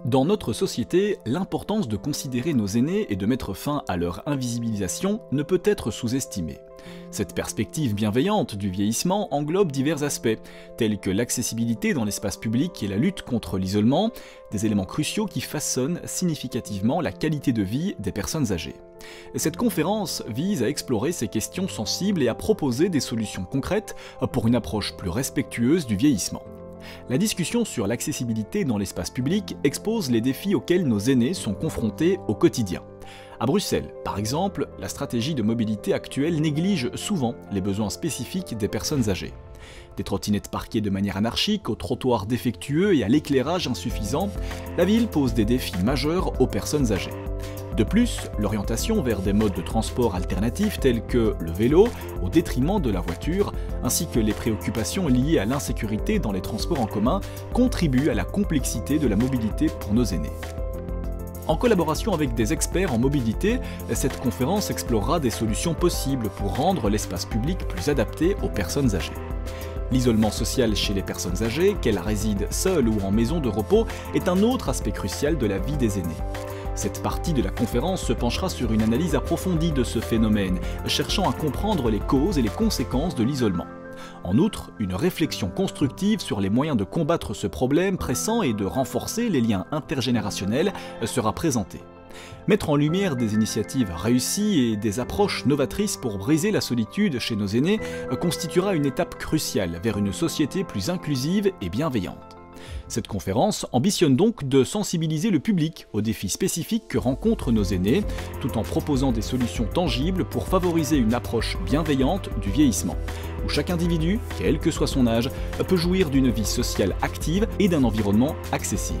Dans notre société, l'importance de considérer nos aînés et de mettre fin à leur invisibilisation ne peut être sous-estimée. Cette perspective bienveillante du vieillissement englobe divers aspects, tels que l'accessibilité dans l'espace public et la lutte contre l'isolement, des éléments cruciaux qui façonnent significativement la qualité de vie des personnes âgées. Cette conférence vise à explorer ces questions sensibles et à proposer des solutions concrètes pour une approche plus respectueuse du vieillissement. La discussion sur l'accessibilité dans l'espace public expose les défis auxquels nos aînés sont confrontés au quotidien. À Bruxelles, par exemple, la stratégie de mobilité actuelle néglige souvent les besoins spécifiques des personnes âgées. Des trottinettes parquées de manière anarchique, aux trottoirs défectueux et à l'éclairage insuffisant, la ville pose des défis majeurs aux personnes âgées. De plus, l'orientation vers des modes de transport alternatifs tels que le vélo, au détriment de la voiture, ainsi que les préoccupations liées à l'insécurité dans les transports en commun, contribuent à la complexité de la mobilité pour nos aînés. En collaboration avec des experts en mobilité, cette conférence explorera des solutions possibles pour rendre l'espace public plus adapté aux personnes âgées. L'isolement social chez les personnes âgées, qu'elles résident seules ou en maison de repos, est un autre aspect crucial de la vie des aînés. Cette partie de la conférence se penchera sur une analyse approfondie de ce phénomène, cherchant à comprendre les causes et les conséquences de l'isolement. En outre, une réflexion constructive sur les moyens de combattre ce problème pressant et de renforcer les liens intergénérationnels sera présentée. Mettre en lumière des initiatives réussies et des approches novatrices pour briser la solitude chez nos aînés constituera une étape cruciale vers une société plus inclusive et bienveillante. Cette conférence ambitionne donc de sensibiliser le public aux défis spécifiques que rencontrent nos aînés, tout en proposant des solutions tangibles pour favoriser une approche bienveillante du vieillissement, où chaque individu, quel que soit son âge, peut jouir d'une vie sociale active et d'un environnement accessible.